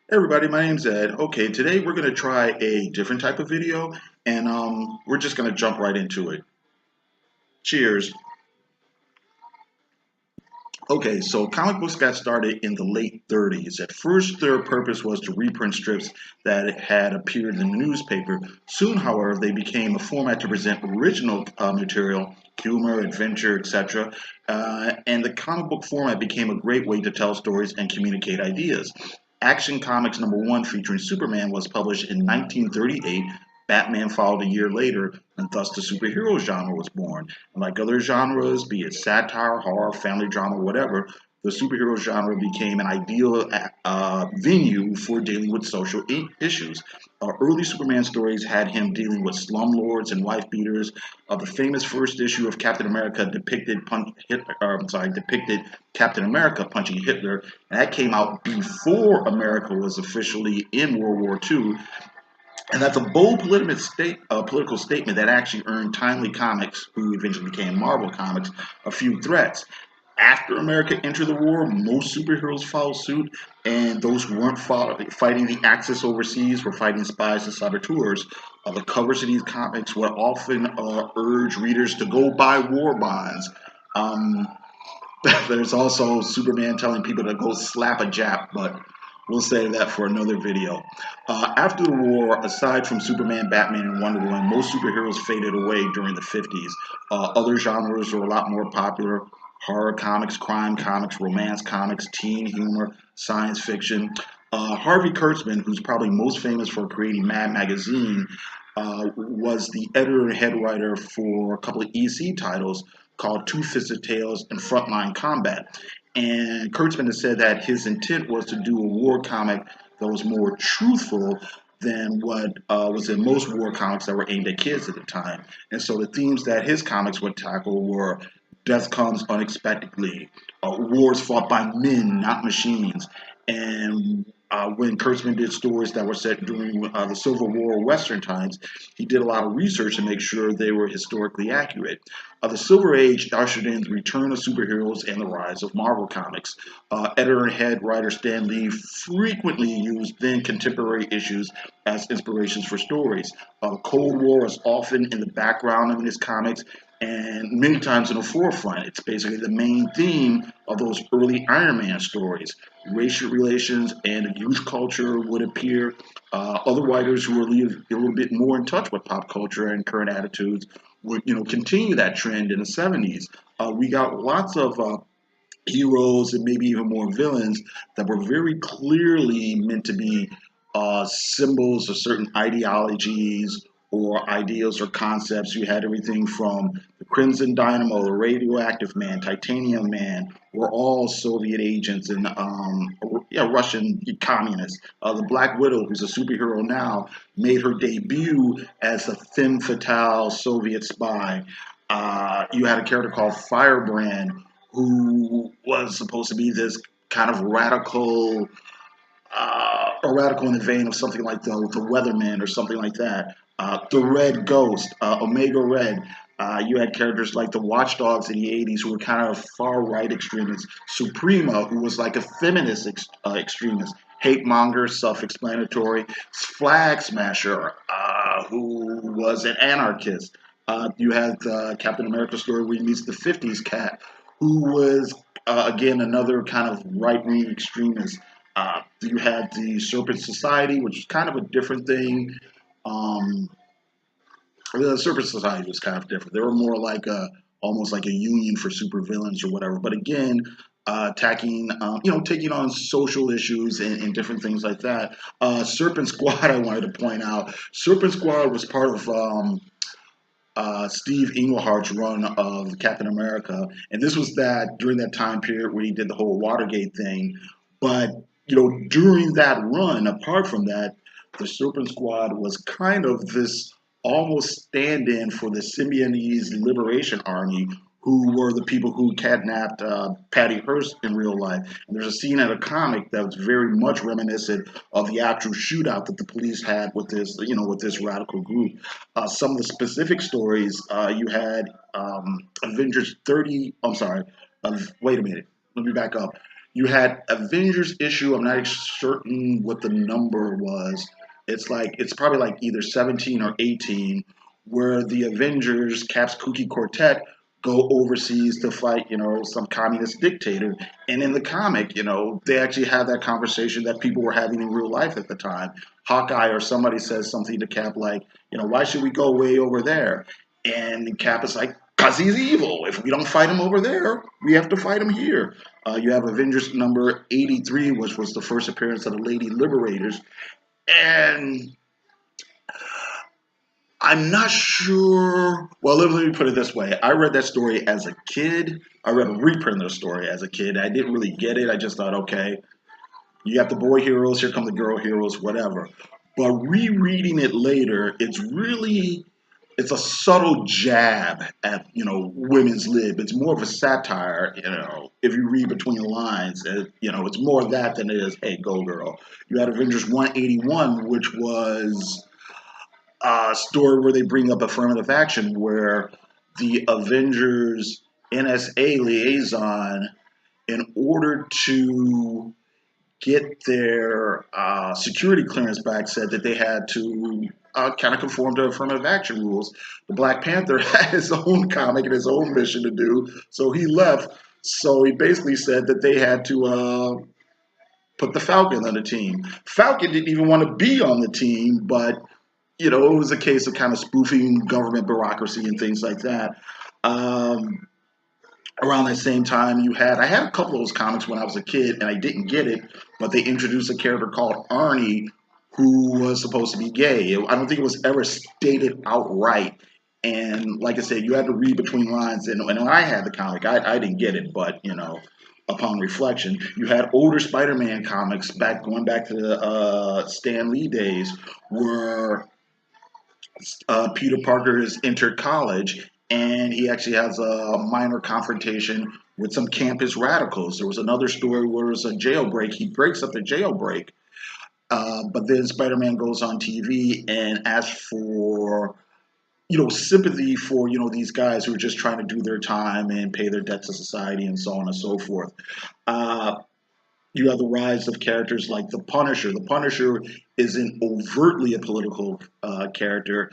Hey everybody, my name's Ed. Okay, today we're going to try a different type of video and we're just going to jump right into it. Cheers. Okay, so comic books got started in the late 30s. At first, their purpose was to reprint strips that had appeared in the newspaper. Soon, however, they became a format to present original material, humor, adventure, etc. And the comic book format became a great way to tell stories and communicate ideas. Action Comics #1 featuring Superman was published in 1938. Batman followed a year later, and thus the superhero genre was born. And like other genres, be it satire, horror, family drama, whatever, the superhero genre became an ideal venue for dealing with social issues. Early Superman stories had him dealing with slumlords and wife beaters. The famous first issue of Captain America depicted Captain America punching Hitler, and that came out before America was officially in World War II. And that's a bold political statement that actually earned Timely Comics, who eventually became Marvel Comics, a few threats. After America entered the war, most superheroes followed suit, and those who weren't fighting the Axis overseas were fighting spies and saboteurs. The covers of these comics would often urge readers to go buy war bonds. Um, there's also Superman telling people to go slap a Jap, but we'll save that for another video. After the war, aside from Superman, Batman, and Wonder Woman, most superheroes faded away during the 50s. Other genres were a lot more popular: horror comics, crime comics, romance comics, teen humor, science fiction. Harvey Kurtzman, who's probably most famous for creating Mad Magazine, was the editor and head writer for a couple of EC titles called Two Fisted Tales and Frontline Combat. And Kurtzman has said that his intent was to do a war comic that was more truthful than what was in most war comics that were aimed at kids at the time. And so the themes that his comics would tackle were death comes unexpectedly, wars fought by men, not machines. And when Kurtzman did stories that were set during the Civil War Western times, he did a lot of research to make sure they were historically accurate. The Silver Age ushered in the return of superheroes and the rise of Marvel Comics. Editor and head writer Stan Lee frequently used then contemporary issues as inspirations for stories. Cold War is often in the background of his comics and many times in the forefront. It's basically the main theme of those early Iron Man stories. Racial relations and a youth culture would appear. Other writers who were a little bit more in touch with pop culture and current attitudes would, continue that trend in the 70s. We got lots of heroes and maybe even more villains that were very clearly meant to be symbols of certain ideologies or ideals or concepts. You had everything from the Crimson Dynamo, the Radioactive Man, Titanium Man, were all Soviet agents and Russian communists. The Black Widow, who's a superhero now, made her debut as a femme fatale Soviet spy. You had a character called Firebrand, who was supposed to be this kind of radical, or radical in the vein of something like the Weatherman or something like that. The Red Ghost, Omega Red. You had characters like the Watchdogs in the 80s who were kind of far right extremists. Suprema, who was like a feminist extremist. Hate monger, self explanatory. Flag Smasher, who was an anarchist. You had Captain America story where he meets the 50s cat, who was, again, another kind of right wing extremist. You had the Serpent Society, which is kind of a different thing. Um, the Serpent Society was kind of different. They were more like almost like a union for supervillains or whatever. But again, attacking, taking on social issues and different things like that. Serpent Squad, I wanted to point out. Serpent Squad was part of Steve Englehart's run of Captain America, and this was that during that time period where he did the whole Watergate thing. But during that run, apart from that, the Serpent Squad was kind of this almost stand-in for the Symbionese Liberation Army, who were the people who kidnapped Patty Hearst in real life. And there's a scene in a comic that was very much reminiscent of the actual shootout that the police had with this radical group. Some of the specific stories you had Avengers 30. I'm sorry. Wait a minute. Let me back up. You had Avengers issue. I'm not certain what the number was. It's probably like either 17 or 18, where the Avengers, Cap's Kooky Quartet, go overseas to fight, some communist dictator. And in the comic, they actually have that conversation that people were having in real life at the time. Hawkeye or somebody says something to Cap like, why should we go way over there? And Cap is like, because he's evil. If we don't fight him over there, we have to fight him here. You have Avengers number 83, which was the first appearance of the Lady Liberators. And I'm not sure. Well, let me put it this way. I read that story as a kid. I read a reprint of the story as a kid. I didn't really get it. I just thought, okay, you got the boy heroes, here come the girl heroes, whatever. But rereading it later, it's a subtle jab at women's lib. It's more of a satire. If you read between the lines, it's more of that than it is, hey, go girl. You had Avengers 181, which was a story where they bring up affirmative action, where the Avengers NSA liaison, in order to get their security clearance back, said that they had to kind of conform to affirmative action rules. The Black Panther had his own comic and his own mission to do, so he left. So he basically said that they had to put the Falcon on the team. Falcon didn't even want to be on the team, but it was a case of kind of spoofing government bureaucracy and things like that. Around that same time, I had a couple of those comics when I was a kid, and I didn't get it, but they introduced a character called Arnie, who was supposed to be gay. I don't think it was ever stated outright. And like I said, you had to read between lines. And when I had the comic, I didn't get it, but upon reflection, you had older Spider-Man comics going back to the Stan Lee days, where Peter Parker has entered college, and he actually has a minor confrontation with some campus radicals. There was another story where it was a jailbreak. He breaks up the jailbreak, but then Spider-Man goes on TV and asks for, sympathy for, these guys who are just trying to do their time and pay their debt to society and so on and so forth. You have the rise of characters like the Punisher. The Punisher isn't overtly a political character,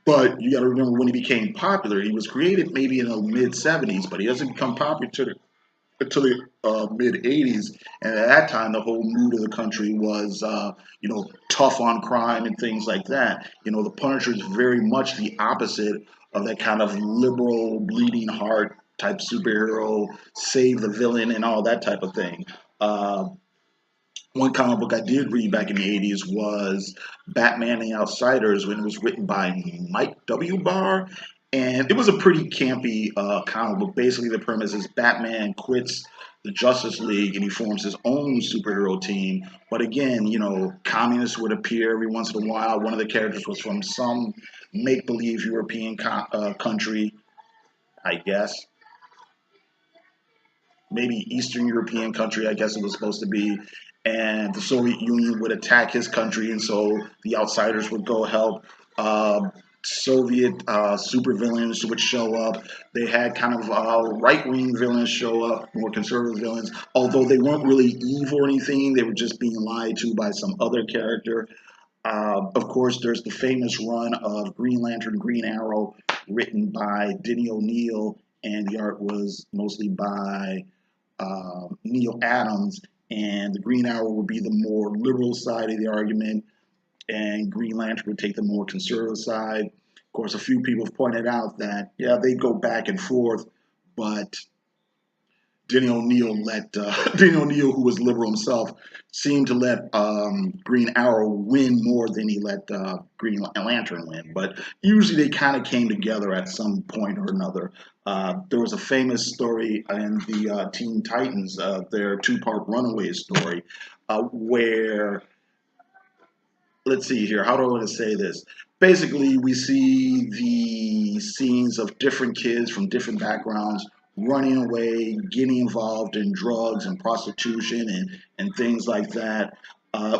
but you got to remember when he became popular, he was created maybe in the mid 70s, but he doesn't become popular until the mid 80s. And at that time, the whole mood of the country was, tough on crime and things like that. The Punisher is very much the opposite of that kind of liberal, bleeding heart type superhero, save the villain and all that type of thing. One comic book I did read back in the 80s was Batman and the Outsiders, when it was written by Mike W. Barr. And it was a pretty campy comic book. Basically, the premise is Batman quits the Justice League and he forms his own superhero team. But again, communists would appear every once in a while. One of the characters was from some make-believe European country, I guess. Maybe Eastern European country, I guess it was supposed to be. And the Soviet Union would attack his country, and so the Outsiders would go help. Soviet supervillains would show up. They had kind of right-wing villains show up, more conservative villains. Although they weren't really evil or anything, they were just being lied to by some other character. Of course, there's the famous run of Green Lantern, Green Arrow, written by Denny O'Neil, and the art was mostly by Neil Adams. And the Green Arrow would be the more liberal side of the argument, and Green Lantern would take the more conservative side. Of course, a few people have pointed out that, yeah, they go back and forth, but Denny O'Neil Denny O'Neil, who was liberal himself, seemed to let Green Arrow win more than he let Green Lantern win. But usually they kind of came together at some point or another. There was a famous story in the Teen Titans, their two-part Runaway story, where, let's see here, how do I want to say this? Basically, we see the scenes of different kids from different backgrounds running away, getting involved in drugs and prostitution and things like that,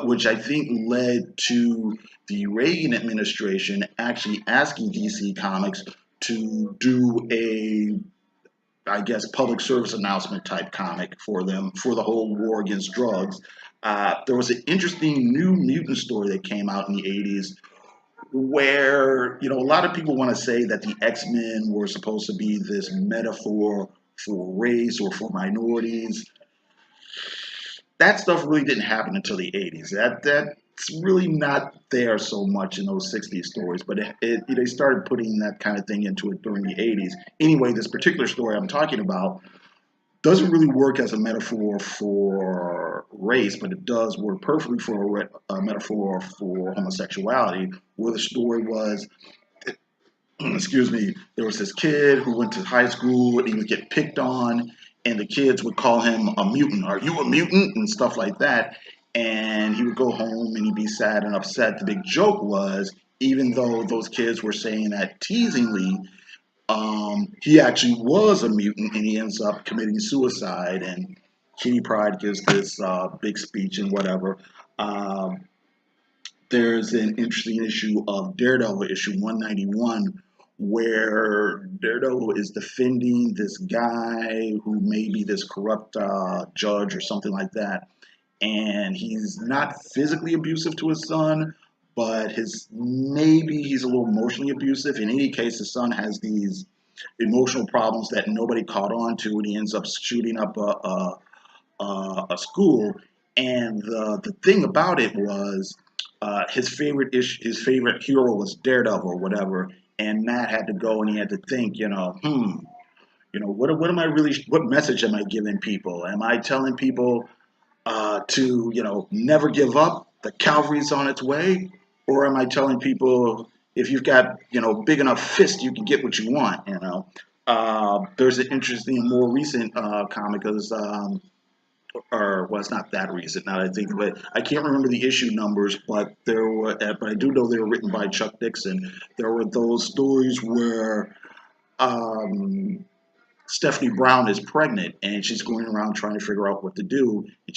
which I think led to the Reagan administration actually asking DC Comics to do a I guess, public service announcement type comic for them for the whole war against drugs. There was an interesting New Mutant story that came out in the 80s where, a lot of people want to say that the X-Men were supposed to be this metaphor for race or for minorities. That stuff really didn't happen until the 80s. That's really not there so much in those 60s stories, but they started putting that kind of thing into it during the 80s. Anyway, this particular story I'm talking about doesn't really work as a metaphor for race, but it does work perfectly for a metaphor for homosexuality, where the story was, excuse me, there was this kid who went to high school and he would get picked on, and the kids would call him a mutant. Are you a mutant? And stuff like that. And he would go home and he'd be sad and upset. The big joke was, even though those kids were saying that teasingly, he actually was a mutant and he ends up committing suicide. And Kitty Pryde gives this big speech and whatever. Um, there's an interesting issue of Daredevil, issue 191, where Daredevil is defending this guy who may be this corrupt judge or something like that. And he's not physically abusive to his son, but maybe he's a little emotionally abusive. In any case, the son has these emotional problems that nobody caught on to, and he ends up shooting up a school. And the thing about it was, his favorite hero was Daredevil or whatever. And Matt had to go and he had to think, what am I really, what message am I giving people? Am I telling people to, never give up? The cavalry's on its way, or am I telling people if you've got, big enough fist, you can get what you want? There's an interesting, more recent comic, or well, it's not that recent now that I think of it. I can't remember the issue numbers, but but I do know they were written by Chuck Dixon. There were those stories where um, Stephanie Brown is pregnant and she's going around trying to figure out what to do. And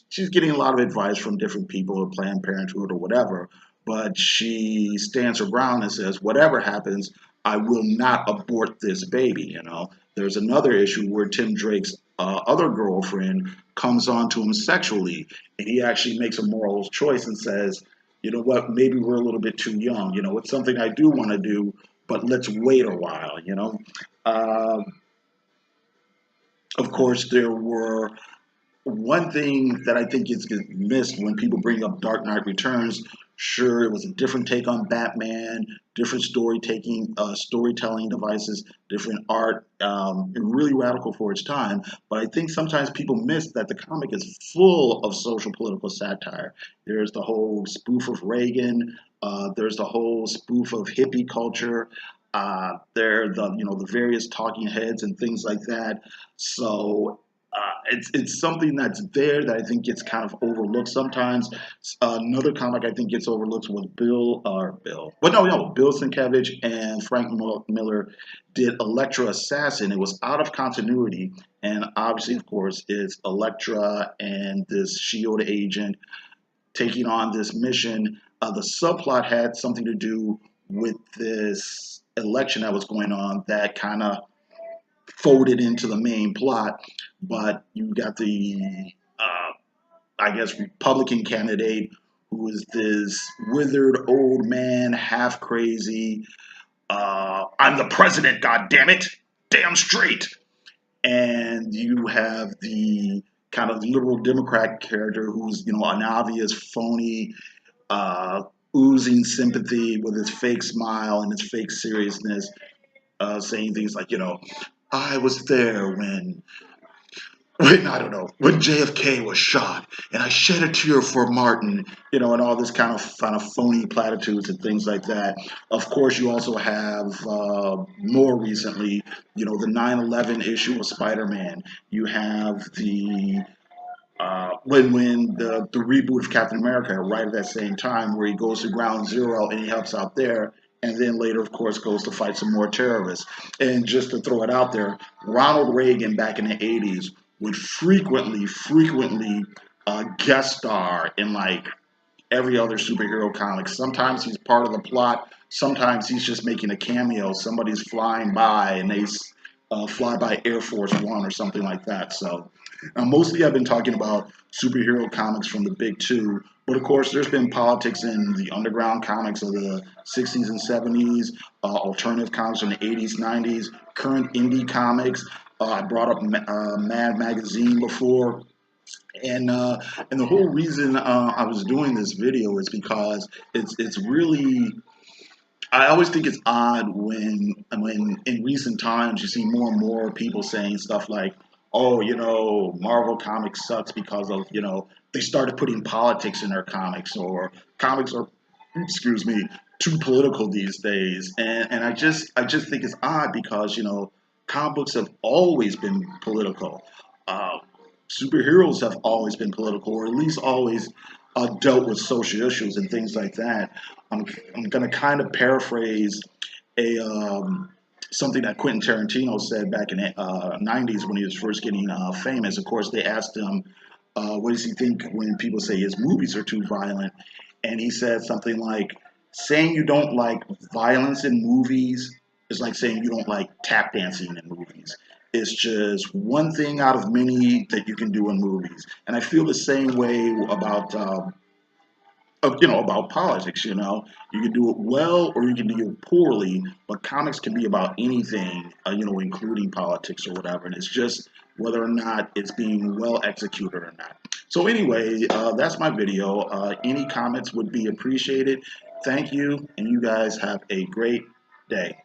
she's getting a lot of advice from different people at Planned Parenthood or whatever. But she stands her ground and says, whatever happens, I will not abort this baby. There's another issue where Tim Drake's other girlfriend comes on to him sexually, and he actually makes a moral choice and says, you know what, maybe we're a little bit too young. It's something I do want to do, but let's wait a while. Uh, of course, there were one thing that I think is missed when people bring up Dark Knight Returns. Sure, it was a different take on Batman, different storytelling devices, different art, and really radical for its time. But I think sometimes people miss that the comic is full of social political satire. There's the whole spoof of Reagan. There's the whole spoof of hippie culture. There are the various talking heads and things like that. So it's something that's there that I think gets kind of overlooked sometimes. Another comic I think gets overlooked was Bill Sienkiewicz and Frank Miller did Elektra Assassin. It was out of continuity, and obviously, of course, it's Elektra and this Shield agent taking on this mission. The subplot had something to do with this election that was going on that kind of folded into the main plot, but you got the, I guess, Republican candidate who is this withered old man, half crazy. I'm the president, God damn it, damn straight. And you have the kind of liberal Democrat character who's, an obvious phony, oozing sympathy with his fake smile and his fake seriousness, saying things like, I was there when I don't know, when JFK was shot, and I shed a tear for Martin, and all this kind of phony platitudes and things like that. Of course, you also have more recently, the 9/11 issue of Spider-Man. You have the when the reboot of Captain America right at that same time, where he goes to Ground Zero and he helps out there, and then later, of course, goes to fight some more terrorists. And just to throw it out there, Ronald Reagan back in the 80s would frequently guest star in like every other superhero comic. Sometimes he's part of the plot. Sometimes he's just making a cameo. Somebody's flying by and fly by Air Force One or something like that. So mostly I've been talking about superhero comics from the big two, but of course there's been politics in the underground comics of the 60s and 70s, alternative comics from the 80s, 90s, current indie comics. I brought up Mad Magazine before. And the whole reason I was doing this video is because it's really, I always think it's odd when in recent times you see more and more people saying stuff like, "Oh, Marvel Comics sucks because of they started putting politics in their comics, or comics are, excuse me, too political these days." And I just think it's odd because comic books have always been political. Uh, Superheroes have always been political, or at least always dealt with social issues and things like that. I'm going to kind of paraphrase a something that Quentin Tarantino said back in the 90s when he was first getting famous. Of course, they asked him, what does he think when people say his movies are too violent? And he said something like, saying you don't like violence in movies is like saying you don't like tap dancing in movies. It's just one thing out of many that you can do in movies. And I feel the same way about about politics. You can do it well or you can do it poorly, but comics can be about anything, including politics or whatever. And it's just whether or not it's being well executed or not. So anyway, that's my video. Any comments would be appreciated. Thank you, and you guys have a great day.